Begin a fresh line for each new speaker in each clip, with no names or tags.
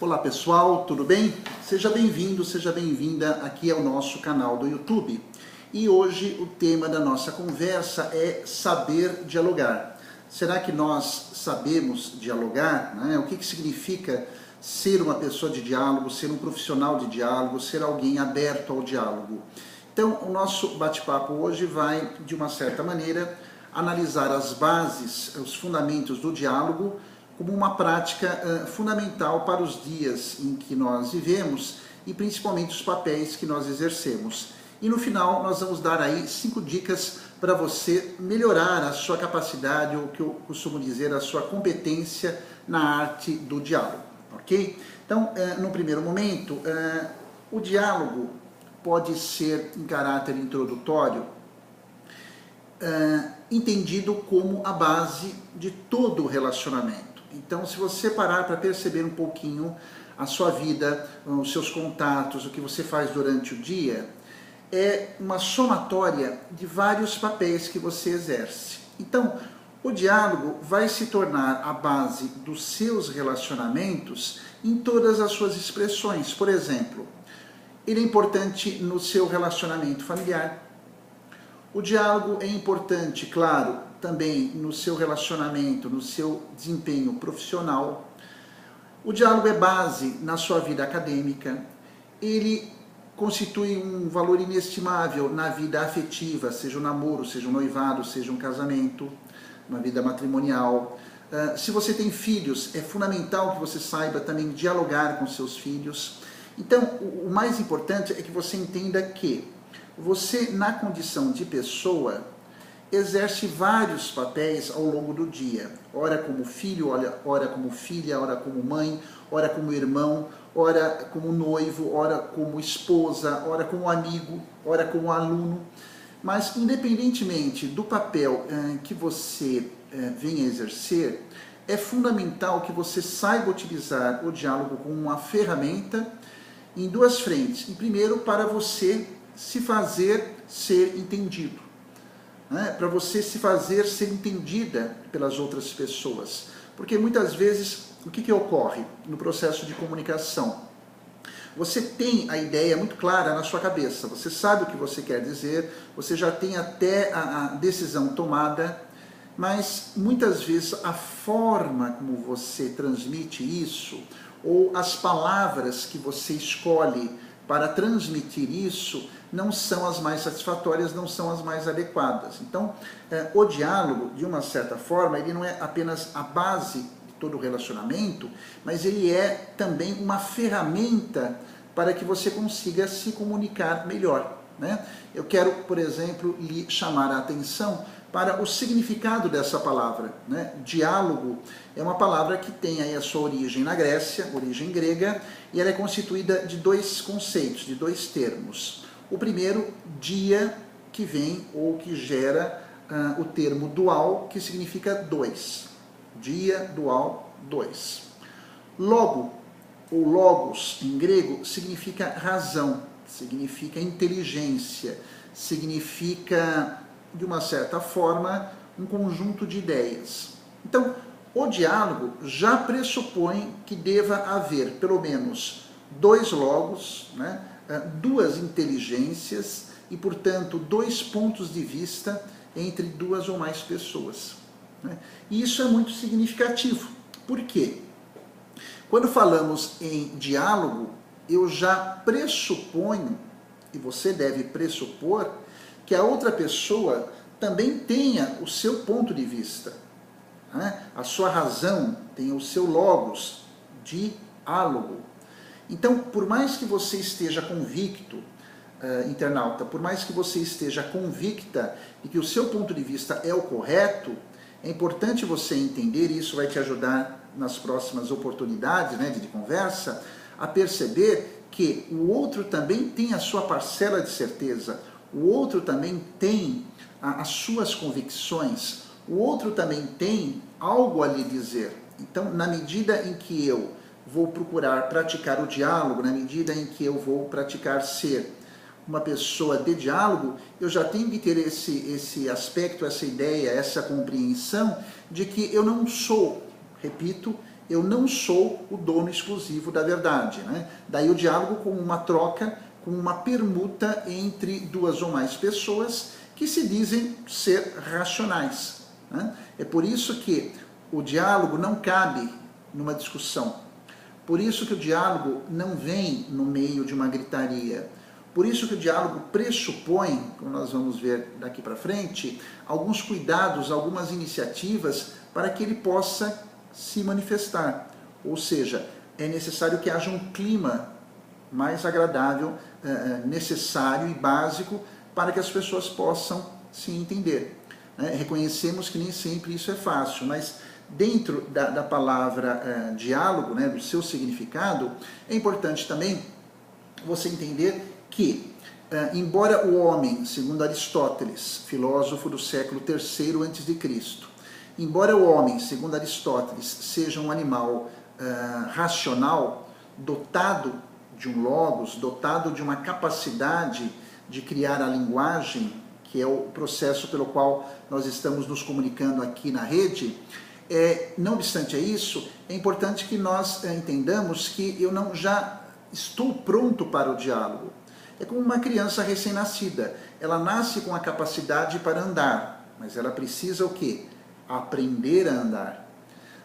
Olá pessoal, tudo bem? Seja bem-vindo, seja bem-vinda aqui ao nosso canal do YouTube. E hoje o tema da nossa conversa é saber dialogar. Será que nós sabemos dialogar? Né? O que significa ser uma pessoa de diálogo, ser um profissional de diálogo, ser alguém aberto ao diálogo? Então, o nosso bate-papo hoje vai, de uma certa maneira, analisar as bases, os fundamentos do diálogo como uma prática fundamental para os dias em que nós vivemos e principalmente os papéis que nós exercemos. E no final nós vamos dar aí 5 dicas para você melhorar a sua capacidade, ou o que eu costumo dizer, a sua competência na arte do diálogo, ok? Então, no primeiro momento, o diálogo pode ser em caráter introdutório, entendido como a base de todo o relacionamento. Então, se você parar para perceber um pouquinho a sua vida, os seus contatos, o que você faz durante o dia, é uma somatória de vários papéis que você exerce. Então, o diálogo vai se tornar a base dos seus relacionamentos em todas as suas expressões. Por exemplo, ele é importante no seu relacionamento familiar. O diálogo é importante, claro, também no seu relacionamento, no seu desempenho profissional. O diálogo é base na sua vida acadêmica. Ele constitui um valor inestimável na vida afetiva, seja um namoro, seja um noivado, seja um casamento, uma vida matrimonial. Se você tem filhos, é fundamental que você saiba também dialogar com seus filhos. Então, o mais importante é que você entenda que você, na condição de pessoa, exerce vários papéis ao longo do dia. Ora como filho, ora como filha, ora como mãe, ora como irmão, ora como noivo, ora como esposa, ora como amigo, ora como aluno. Mas, independentemente do papel que você venha exercer, é fundamental que você saiba utilizar o diálogo como uma ferramenta em duas frentes. Em primeiro, para você se fazer ser entendido, né? Para você se fazer ser entendida pelas outras pessoas. Porque muitas vezes, o que ocorre no processo de comunicação? Você tem a ideia muito clara na sua cabeça, você sabe o que você quer dizer, você já tem até a decisão tomada, mas muitas vezes a forma como você transmite isso, ou as palavras que você escolhe para transmitir isso, não são as mais satisfatórias, não são as mais adequadas. Então, o diálogo, de uma certa forma, ele não é apenas a base de todo o relacionamento, mas ele é também uma ferramenta para que você consiga se comunicar melhor, né? Eu quero, por exemplo, lhe chamar a atenção para o significado dessa palavra, né? Diálogo é uma palavra que tem aí a sua origem na Grécia, origem grega, e ela é constituída de dois conceitos, de dois termos. O primeiro, dia, que vem ou que gera o termo dual, que significa dois. Dia, dual, dois. Logo, ou logos em grego, significa razão, significa inteligência, significa, de uma certa forma, um conjunto de ideias. Então, o diálogo já pressupõe que deva haver, pelo menos, dois logos, né? Duas inteligências e, portanto, dois pontos de vista entre duas ou mais pessoas, né? E isso é muito significativo. Por quê? Quando falamos em diálogo, eu já pressuponho, e você deve pressupor, que a outra pessoa também tenha o seu ponto de vista, né? A sua razão, tenha o seu logos, diálogo. Então, por mais que você esteja convicto, internauta, por mais que você esteja convicta de que o seu ponto de vista é o correto, é importante você entender, e isso vai te ajudar nas próximas oportunidades, né, de conversa, a perceber que o outro também tem a sua parcela de certeza, o outro também tem as suas convicções, o outro também tem algo a lhe dizer. Então, na medida em que eu vou procurar praticar o diálogo, na medida em que eu vou praticar ser uma pessoa de diálogo, eu já tenho que ter esse aspecto, essa ideia, essa compreensão de que eu não sou, repito, eu não sou o dono exclusivo da verdade, né? Daí o diálogo como uma troca, como uma permuta entre duas ou mais pessoas que se dizem ser racionais, né? É por isso que o diálogo não cabe numa discussão. Por isso que o diálogo não vem no meio de uma gritaria. Por isso que o diálogo pressupõe, como nós vamos ver daqui para frente, alguns cuidados, algumas iniciativas para que ele possa se manifestar. Ou seja, é necessário que haja um clima mais agradável, necessário e básico para que as pessoas possam se entender. Reconhecemos que nem sempre isso é fácil, mas dentro da palavra diálogo, do seu significado, é importante também você entender que, embora o homem, segundo Aristóteles, filósofo do século III a.C., embora o homem, segundo Aristóteles, seja um animal racional, dotado de um logos, dotado de uma capacidade de criar a linguagem, que é o processo pelo qual nós estamos nos comunicando aqui na rede, não obstante isso, é importante que nós entendamos que eu não já estou pronto para o diálogo. É como uma criança recém-nascida. Ela nasce com a capacidade para andar, mas ela precisa o quê? Aprender a andar.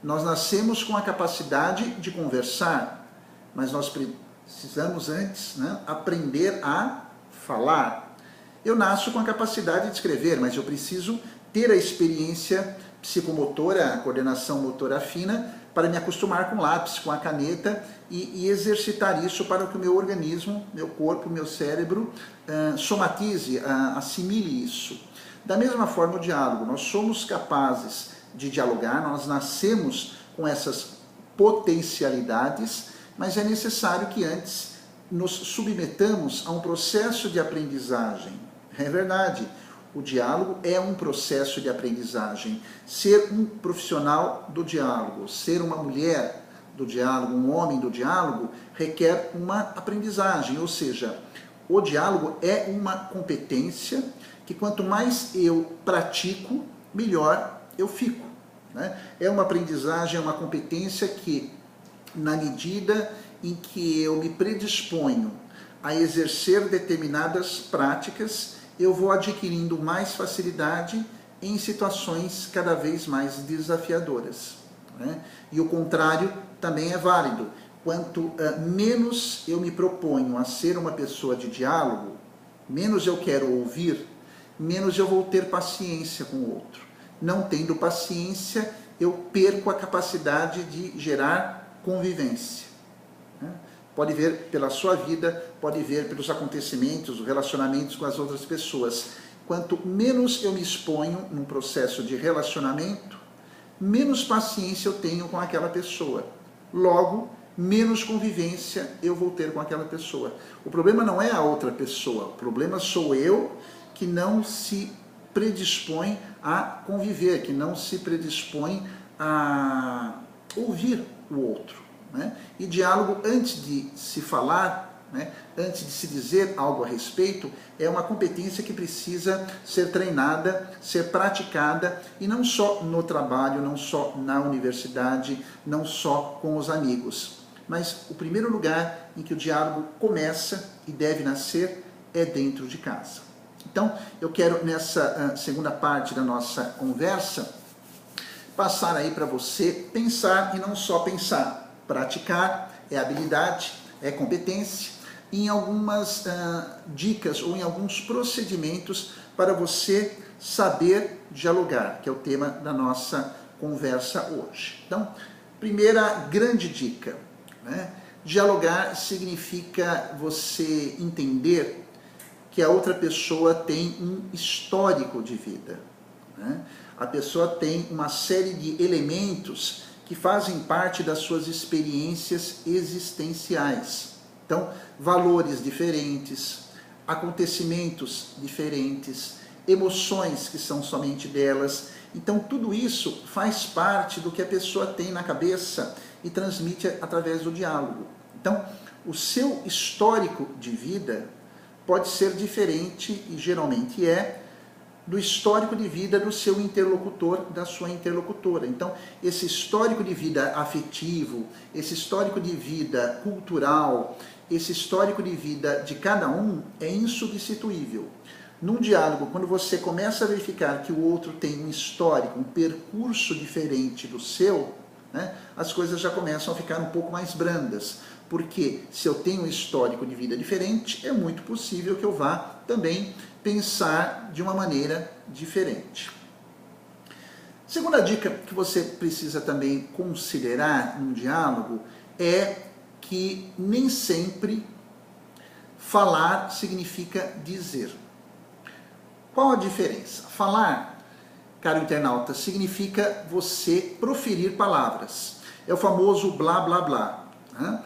Nós nascemos com a capacidade de conversar, mas nós precisamos antes, aprender a falar. Eu nasço com a capacidade de escrever, mas eu preciso ter a experiência psicomotora, a coordenação motora fina, para me acostumar com o lápis, com a caneta e exercitar isso para que o meu organismo, meu corpo, meu cérebro somatize, assimile isso. Da mesma forma o diálogo, nós somos capazes de dialogar, nós nascemos com essas potencialidades, mas é necessário que antes nos submetamos a um processo de aprendizagem. É verdade, o diálogo é um processo de aprendizagem. Ser um profissional do diálogo, ser uma mulher do diálogo, um homem do diálogo, requer uma aprendizagem, ou seja, o diálogo é uma competência que quanto mais eu pratico, melhor eu fico. É uma aprendizagem, é uma competência que, na medida em que eu me predisponho a exercer determinadas práticas, eu vou adquirindo mais facilidade em situações cada vez mais desafiadoras. E o contrário também é válido. Quanto menos eu me proponho a ser uma pessoa de diálogo, menos eu quero ouvir, menos eu vou ter paciência com o outro. Não tendo paciência, eu perco a capacidade de gerar convivência. Pode ver pela sua vida, pode ver pelos acontecimentos, os relacionamentos com as outras pessoas. Quanto menos eu me exponho num processo de relacionamento, menos paciência eu tenho com aquela pessoa. Logo, menos convivência eu vou ter com aquela pessoa. O problema não é a outra pessoa, o problema sou eu que não se predispõe a conviver, que não se predispõe a ouvir o outro. E diálogo, antes de se falar, antes de se dizer algo a respeito, é uma competência que precisa ser treinada, ser praticada, e não só no trabalho, não só na universidade, não só com os amigos. Mas o primeiro lugar em que o diálogo começa e deve nascer é dentro de casa. Então, eu quero, nessa segunda parte da nossa conversa, passar aí para você pensar e não só pensar. Praticar é habilidade, é competência, e em algumas dicas ou em alguns procedimentos para você saber dialogar, que é o tema da nossa conversa hoje. Então, primeira grande dica, dialogar significa você entender que a outra pessoa tem um histórico de vida. A pessoa tem uma série de elementos que fazem parte das suas experiências existenciais. Então, valores diferentes, acontecimentos diferentes, emoções que são somente delas. Então, tudo isso faz parte do que a pessoa tem na cabeça e transmite através do diálogo. Então, o seu histórico de vida pode ser diferente, e geralmente do histórico de vida do seu interlocutor, da sua interlocutora. Então, esse histórico de vida afetivo, esse histórico de vida cultural, esse histórico de vida de cada um é insubstituível. Num diálogo, quando você começa a verificar que o outro tem um histórico, um percurso diferente do seu, né, as coisas já começam a ficar um pouco mais brandas. Porque se eu tenho um histórico de vida diferente, é muito possível que eu vá também pensar de uma maneira diferente. Segunda dica que você precisa também considerar num diálogo é que nem sempre falar significa dizer. Qual a diferença? Falar, caro internauta, significa você proferir palavras. É o famoso blá blá blá. Né?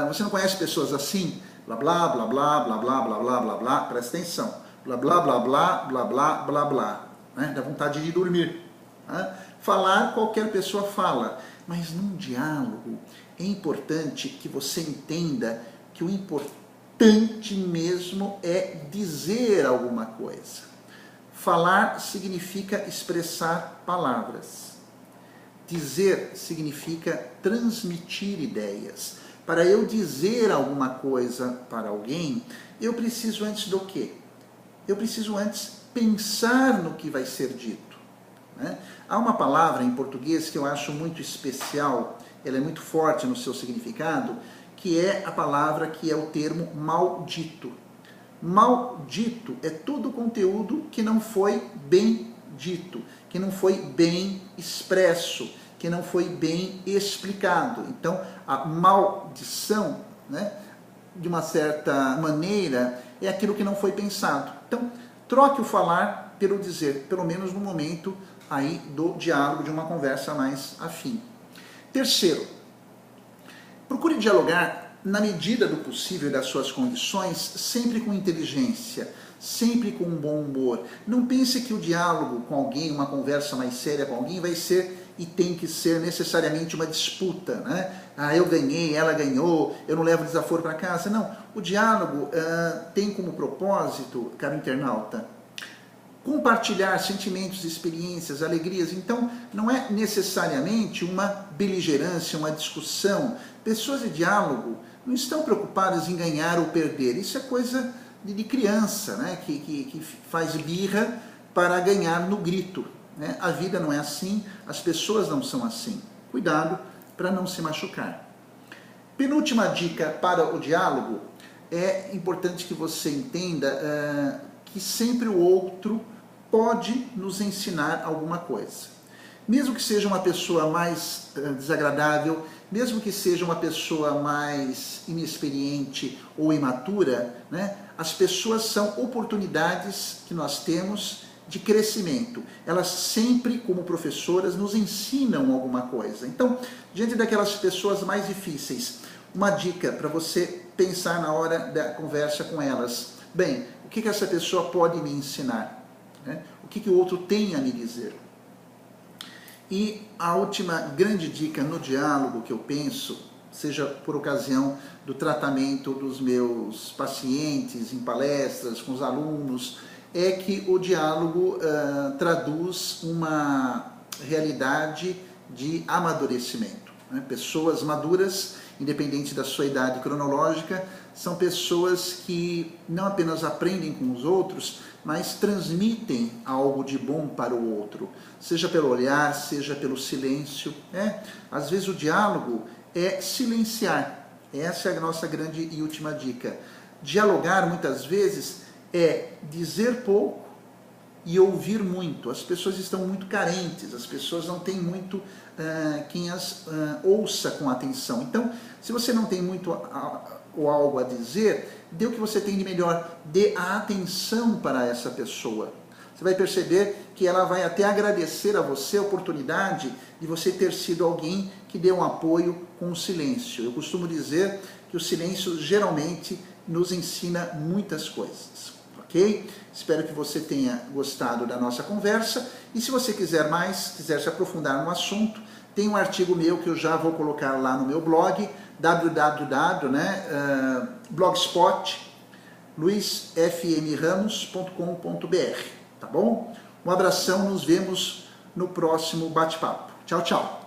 Você não conhece pessoas assim? Blá blá blá blá blá blá blá blá blá blá. Presta atenção. Blá blá blá blá blá blá blá blá. Né? Dá vontade de dormir. Né? Falar, qualquer pessoa fala. Mas num diálogo é importante que você entenda que o importante mesmo é dizer alguma coisa. Falar significa expressar palavras. Dizer significa transmitir ideias. Para eu dizer alguma coisa para alguém, eu preciso antes do quê? Eu preciso antes pensar no que vai ser dito. Né? Há uma palavra em português que eu acho muito especial, ela é muito forte no seu significado, que é a palavra que é o termo maldito. Maldito é todo o conteúdo que não foi bem dito, que não foi bem expresso, que não foi bem explicado. Então, a maldição, né, de uma certa maneira, é aquilo que não foi pensado. Então, troque o falar pelo dizer, pelo menos no momento aí do diálogo, de uma conversa mais afim. Terceiro, procure dialogar na medida do possível e das suas condições, sempre com inteligência, sempre com um bom humor. Não pense que o diálogo com alguém, uma conversa mais séria com alguém, vai ser e tem que ser necessariamente uma disputa, né? Ah, eu ganhei, ela ganhou, eu não levo desaforo para casa. Não, o diálogo tem como propósito, caro internauta, compartilhar sentimentos, experiências, alegrias. Então, não é necessariamente uma beligerância, uma discussão. Pessoas de diálogo não estão preocupadas em ganhar ou perder. Isso é coisa de criança, né? que faz birra para ganhar no grito. Né? A vida não é assim, as pessoas não são assim. Cuidado para não se machucar. Penúltima dica para o diálogo, é importante que você entenda que sempre o outro pode nos ensinar alguma coisa. Mesmo que seja uma pessoa mais desagradável, mesmo que seja uma pessoa mais inexperiente ou imatura, né, as pessoas são oportunidades que nós temos de crescimento. Elas sempre, como professoras, nos ensinam alguma coisa. Então, diante daquelas pessoas mais difíceis, uma dica para você pensar na hora da conversa com elas. Bem, o que essa pessoa pode me ensinar? Né? O que o outro tem a me dizer? E a última grande dica no diálogo que eu penso, seja por ocasião do tratamento dos meus pacientes, em palestras, com os alunos, é que o diálogo traduz uma realidade de amadurecimento. Né? Pessoas maduras, independente da sua idade cronológica, são pessoas que não apenas aprendem com os outros, mas transmitem algo de bom para o outro, seja pelo olhar, seja pelo silêncio. Né? Às vezes o diálogo é silenciar. Essa é a nossa grande e última dica. Dialogar, muitas vezes, é dizer pouco e ouvir muito. As pessoas estão muito carentes, as pessoas não têm muito quem as ouça com atenção. Então, se você não tem muito ou algo a dizer, dê o que você tem de melhor, dê a atenção para essa pessoa. Você vai perceber que ela vai até agradecer a você a oportunidade de você ter sido alguém que deu um apoio com o silêncio. Eu costumo dizer que o silêncio geralmente nos ensina muitas coisas. Ok? Espero que você tenha gostado da nossa conversa e se você quiser mais, quiser se aprofundar no assunto, tem um artigo meu que eu já vou colocar lá no meu blog, blogspot luisfmramos.com.br, tá bom? Um abração, nos vemos no próximo bate-papo. Tchau, tchau!